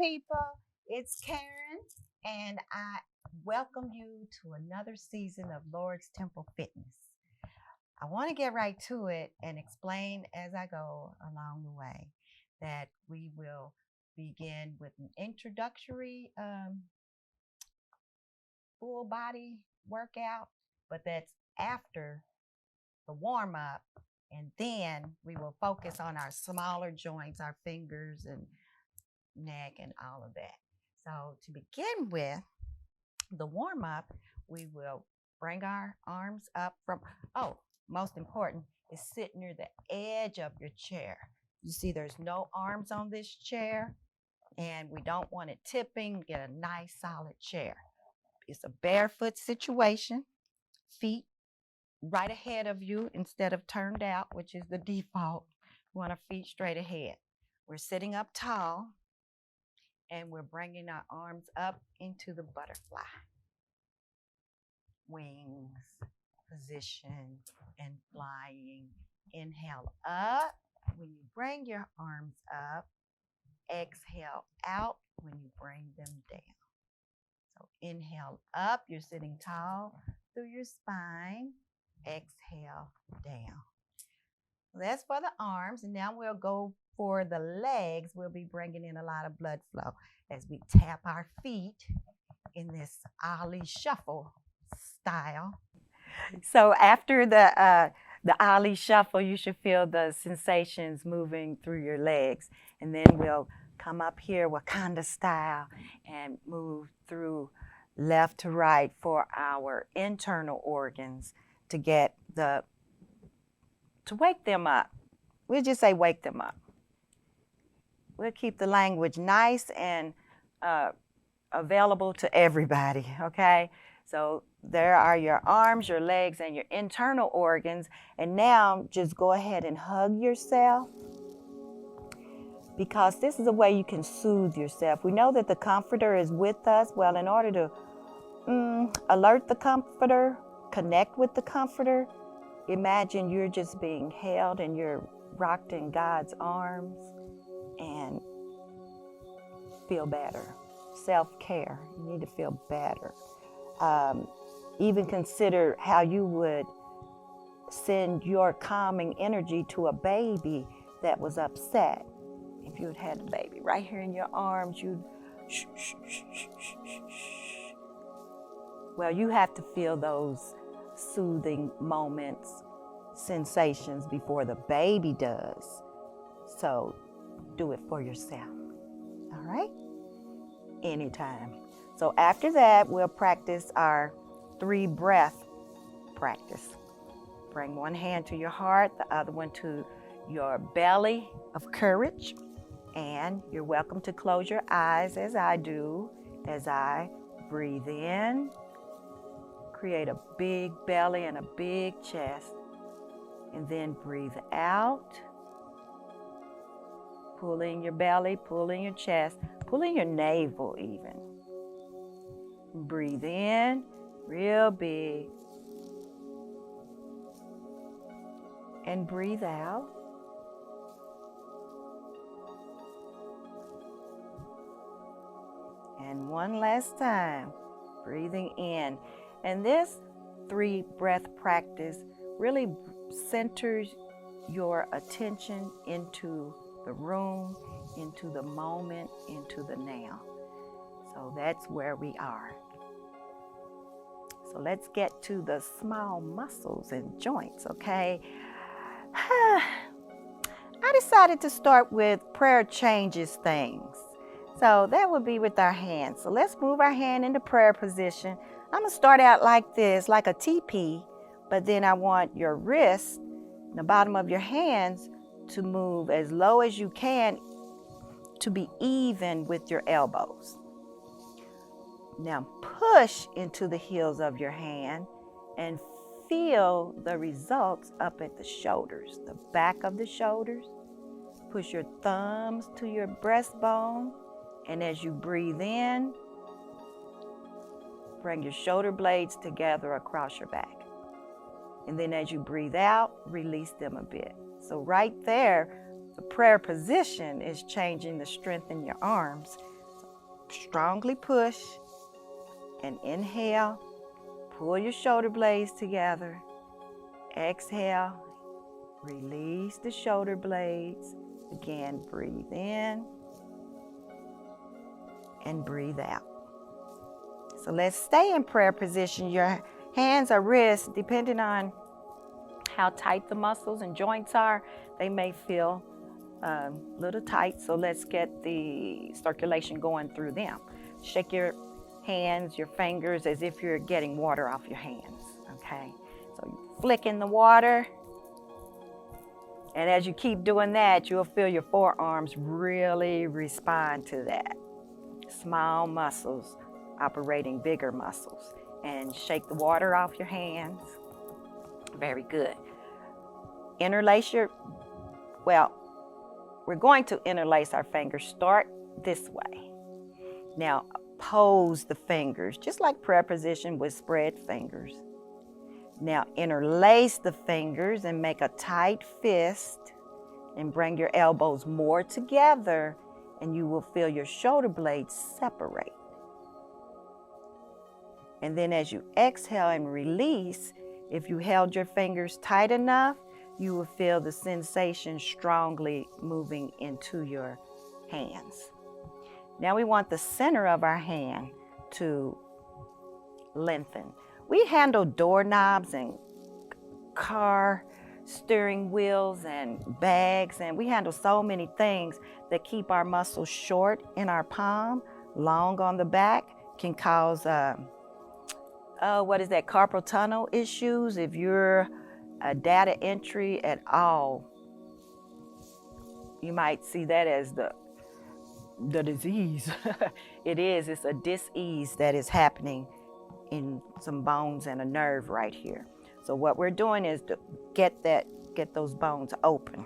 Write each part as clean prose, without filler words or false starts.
people. It's Karen, and I welcome you to another season of Lord's Temple Fitness. I want to get right to it and explain as I go along the way that we will begin with an introductory full body workout, but that's after the warm up. And then we will focus on our smaller joints, our fingers and neck and all of that. So to begin with the warm up, we will bring our arms up from, most important is sit near the edge of your chair. You see there's no arms on this chair and we don't want it tipping. Get a nice solid chair. It's a barefoot situation, feet right ahead of you instead of turned out, which is the default. We want our feet straight ahead. We're sitting up tall and we're bringing our arms up into the butterfly. Wings, position, and flying. Inhale up when you bring your arms up. Exhale out when you bring them down. So inhale up, you're sitting tall through your spine. Exhale down. That's for the arms, and now we'll go for the legs. We'll be bringing in a lot of blood flow as we tap our feet in this Ali shuffle style. So after the Ali shuffle, you should feel the sensations moving through your legs, and then we'll come up here Wakanda style and move through left to right for our internal organs to get to wake them up. We'll just say wake them up. We'll keep the language nice and available to everybody, okay? So there are your arms, your legs, and your internal organs. And now just go ahead and hug yourself, because this is a way you can soothe yourself. We know that the comforter is with us. Well, in order to alert the comforter, connect with the comforter, imagine you're just being held and you're rocked in God's arms and feel better. Self-care, you need to feel better. Even consider how you would send your calming energy to a baby that was upset. If you had a baby right here in your arms, you'd shh, shh, shh, shh, shh, shh. Well, you have to feel those soothing moments, sensations before the baby does. So do it for yourself, all right? Anytime. So after that, we'll practice our 3 breath practice. Bring one hand to your heart, the other one to your belly of courage. And you're welcome to close your eyes as I do, as I breathe in. Create a big belly and a big chest. And then breathe out. Pull in your belly, pull in your chest, pull in your navel even. Breathe in, real big. And breathe out. And one last time, breathing in. And this 3 breath practice really centers your attention into the room, into the moment, into the now. So that's where we are. So let's get to the small muscles and joints, okay? I decided to start with prayer changes things. So that would be with our hands. So let's move our hand into prayer position. I'm going to start out like this, like a TP, but then I want your wrist, the bottom of your hands, to move as low as you can to be even with your elbows. Now push into the heels of your hand and feel the results up at the shoulders, the back of the shoulders. Push your thumbs to your breastbone, and as you breathe in, bring your shoulder blades together across your back. And then as you breathe out, release them a bit. So right there, the prayer position is changing the strength in your arms. strongly push and inhale. Pull your shoulder blades together. Exhale. Release the shoulder blades. Again, breathe in and breathe out. So let's stay in prayer position. Your hands or wrists, depending on how tight the muscles and joints are, they may feel a little tight. So let's get the circulation going through them. Shake your hands, your fingers, as if you're getting water off your hands, okay? So you flick in the water. And as you keep doing that, you'll feel your forearms really respond to that. Small muscles operating bigger muscles. And shake the water off your hands. Very good. Interlace we're going to interlace our fingers. Start this way. Now, pose the fingers, just like prayer position with spread fingers. Now, interlace the fingers and make a tight fist and bring your elbows more together, and you will feel your shoulder blades separate. And then as you exhale and release, if you held your fingers tight enough, you will feel the sensation strongly moving into your hands. Now we want the center of our hand to lengthen. We handle doorknobs and car steering wheels and bags, and we handle so many things that keep our muscles short in our palm, long on the back, can cause carpal tunnel issues. If you're a data entry at all, you might see that as the disease. It's a dis-ease that is happening in some bones and a nerve right here. So what we're doing is to get those bones open.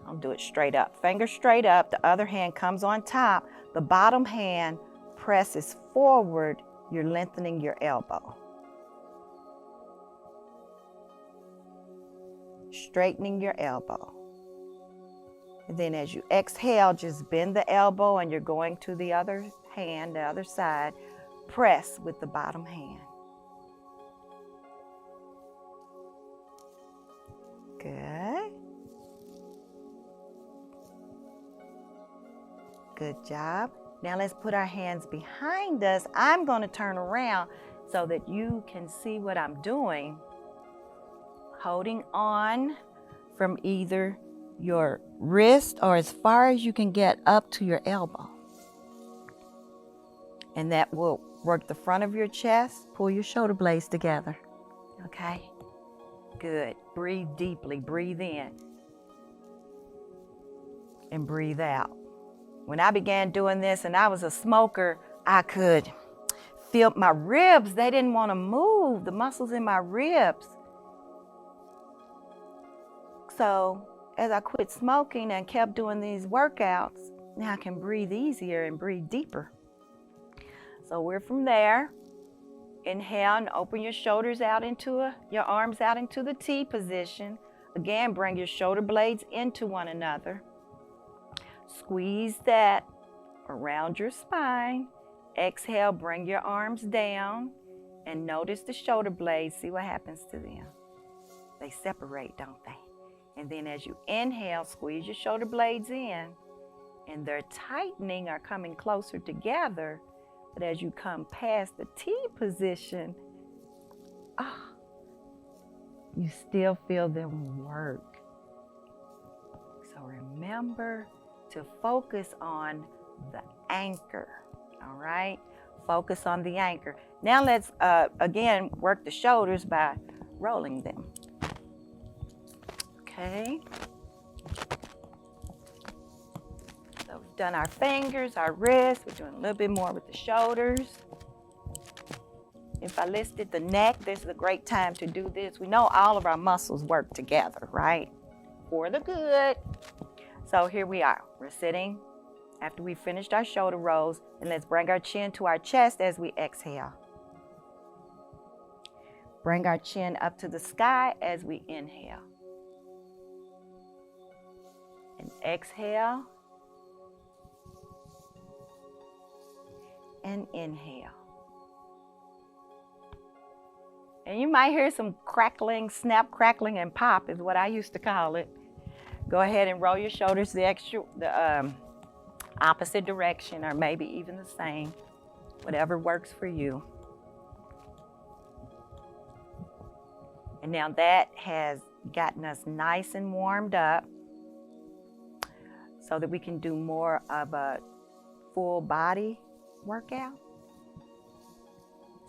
I'll do it straight up. Finger straight up, the other hand comes on top, the bottom hand presses forward, you're lengthening your elbow. Straightening your elbow. And then as you exhale, just bend the elbow and you're going to the other hand, the other side. Press with the bottom hand. Good. Good job. Now let's put our hands behind us. I'm going to turn around so that you can see what I'm doing. Holding on from either your wrist or as far as you can get up to your elbow. And that will work the front of your chest. Pull your shoulder blades together. Okay? Good. Breathe deeply. Breathe in. And breathe out. When I began doing this and I was a smoker, I could feel my ribs. They didn't want to move. The muscles in my ribs. So as I quit smoking and kept doing these workouts, now I can breathe easier and breathe deeper. So we're from there. Inhale and open your shoulders out your arms out into the T position. Again, bring your shoulder blades into one another. Squeeze that around your spine. Exhale, bring your arms down and notice the shoulder blades. See what happens to them. They separate, don't they? And then as you inhale, squeeze your shoulder blades in, and they're tightening or coming closer together. But as you come past the T position, you still feel them work. So remember to focus on the anchor, all right? Focus on the anchor. Now let's, again, work the shoulders by rolling them. Okay. So we've done our fingers, our wrists. We're doing a little bit more with the shoulders. If I listed the neck, this is a great time to do this. We know all of our muscles work together, right? For the good. So here we are. We're sitting after we finished our shoulder rolls, and let's bring our chin to our chest as we exhale. Bring our chin up to the sky as we inhale. And exhale. and inhale. And you might hear some crackling, snap, crackling, and pop is what I used to call it. Go ahead and roll your shoulders the opposite direction, or maybe even the same, whatever works for you. And now that has gotten us nice and warmed up so that we can do more of a full body workout.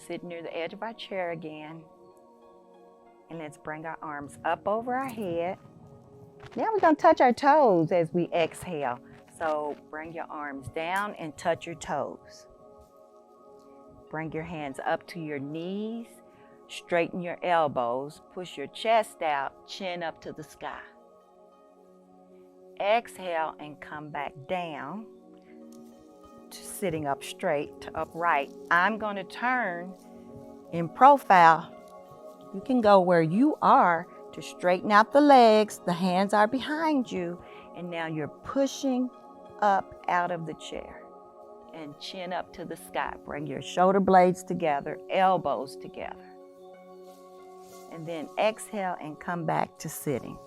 Sit near the edge of our chair again. And let's bring our arms up over our head. Now we're going to touch our toes as we exhale. So bring your arms down and touch your toes. Bring your hands up to your knees. Straighten your elbows. Push your chest out, chin up to the sky. Exhale and come back down to sitting up straight, to upright. I'm going to turn in profile. You can go where you are to straighten out the legs. The hands are behind you. And now you're pushing up out of the chair and chin up to the sky. Bring your shoulder blades together, elbows together. And then exhale and come back to sitting.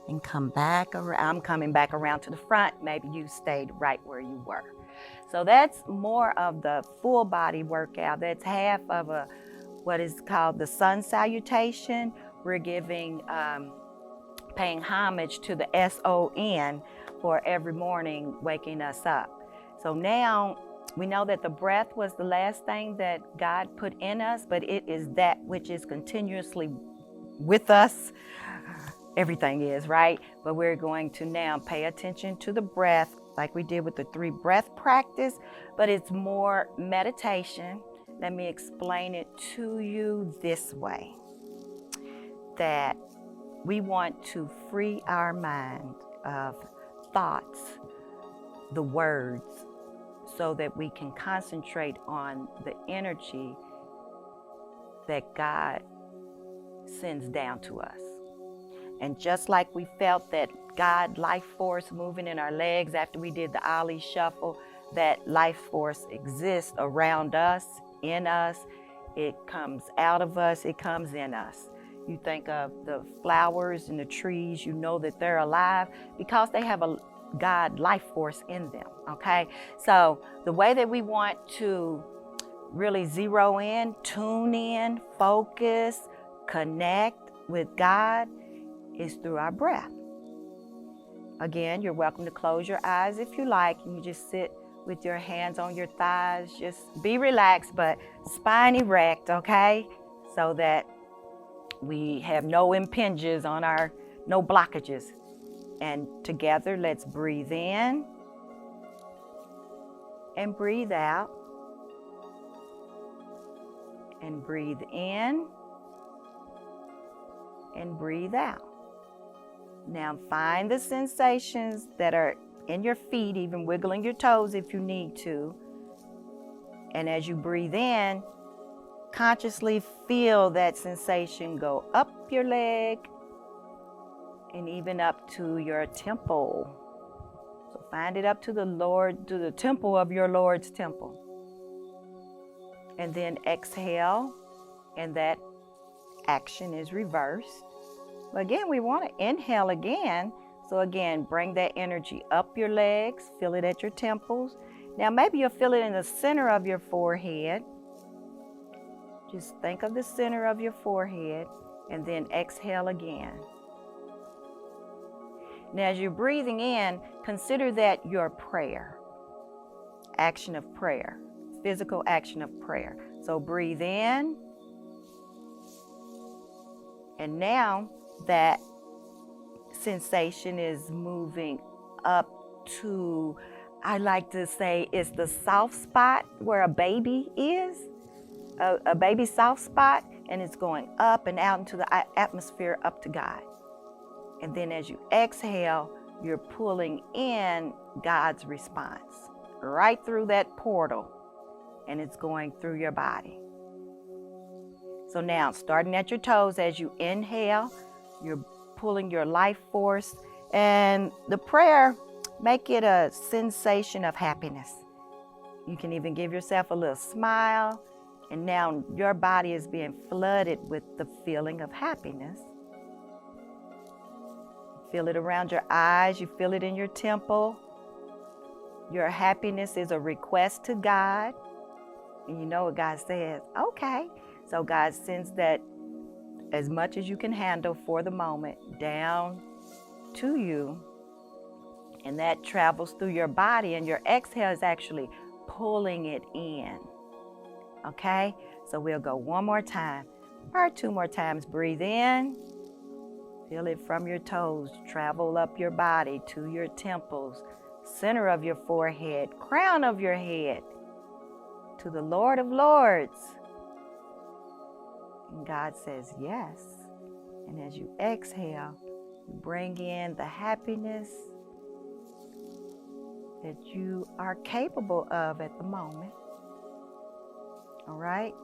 And come back around. I'm coming back around to the front. Maybe you stayed right where you were. So that's more of the full body workout. That's half of what is called the sun salutation. We're giving, paying homage to the S-O-N for every morning waking us up. So now we know that the breath was the last thing that God put in us, but it is that which is continuously with us. Everything is, right? But we're going to now pay attention to the breath like we did with the 3 breath practice, but it's more meditation. Let me explain it to you this way, that we want to free our mind of thoughts, the words, so that we can concentrate on the energy that God sends down to us. And just like we felt that God life force moving in our legs after we did the Ali shuffle, that life force exists around us, in us, it comes out of us, it comes in us. You think of the flowers and the trees, you know that they're alive because they have a God life force in them, okay? So the way that we want to really zero in, tune in, focus, connect with God is through our breath. Again, you're welcome to close your eyes if you like. You can just sit with your hands on your thighs. Just be relaxed, but spine erect, okay? So that we have no impinges on no blockages. And together, let's breathe in and breathe out. And breathe in and breathe out. Now find the sensations that are in your feet, even wiggling your toes if you need to. And as you breathe in, consciously feel that sensation go up your leg and even up to your temple. So find it up to the temple of your Lord's temple. And then exhale, and that action is reversed. But again, we want to inhale again. So again, bring that energy up your legs, feel it at your temples. Now maybe you'll feel it in the center of your forehead. Just think of the center of your forehead and then exhale again. Now as you're breathing in, consider that your prayer, action of prayer, physical action of prayer. So breathe in. And now that sensation is moving up to, I like to say, it's the soft spot where a baby is, a baby soft spot, and it's going up and out into the atmosphere up to God. And then as you exhale, you're pulling in God's response right through that portal, and it's going through your body. So now, starting at your toes, as you inhale, you're pulling your life force, and the prayer, make it a sensation of happiness. You can even give yourself a little smile. And now your body is being flooded with the feeling of happiness. Feel it around your eyes. You feel it in your temple. Your happiness is a request to God. And you know what God says? Okay. So God sends that as much as you can handle for the moment down to you. And that travels through your body. And your exhale is actually pulling it in. Okay? So we'll go one more time. Or 2 more times. Breathe in. Feel it from your toes. Travel up your body to your temples. Center of your forehead. Crown of your head. To the Lord of Lords. And God says yes. And as you exhale, you bring in the happiness that you are capable of at the moment. All right?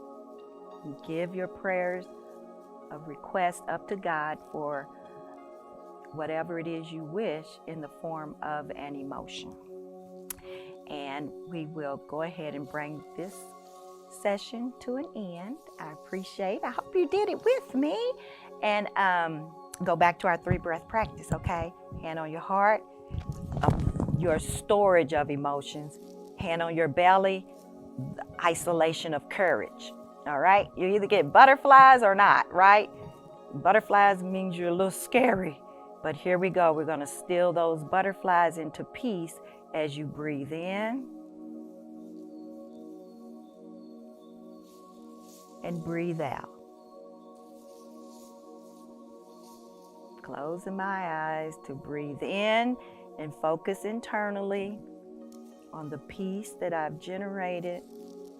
You give your prayers of request up to God for whatever it is you wish in the form of an emotion. And we will go ahead and bring this session to an end. I hope you did it with me. And go back to our 3-breath practice, okay? Hand on your heart, your storage of emotions. Hand on your belly, isolation of courage. All right? You either get butterflies or not, right? Butterflies means you're a little scary. But here we go. We're going to still those butterflies into peace as you breathe in and breathe out. Closing my eyes to breathe in and focus internally on the peace that I've generated,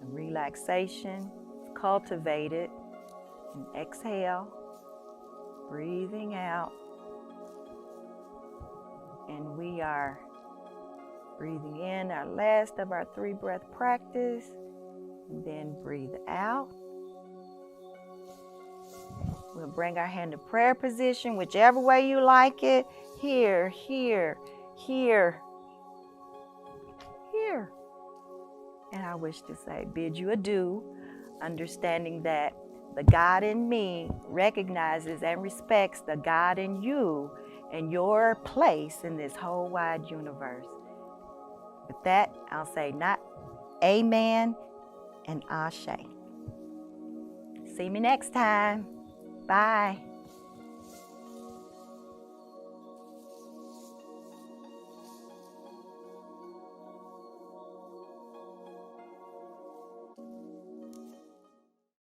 the relaxation cultivated, and exhale, breathing out. And we are breathing in our last of our 3-breath practice, and then breathe out. We'll bring our hand to prayer position, whichever way you like it. Here, here, here, here. And I wish to say, bid you adieu, understanding that the God in me recognizes and respects the God in you and your place in this whole wide universe. With that, I'll say not amen and ashe. See me next time. Bye.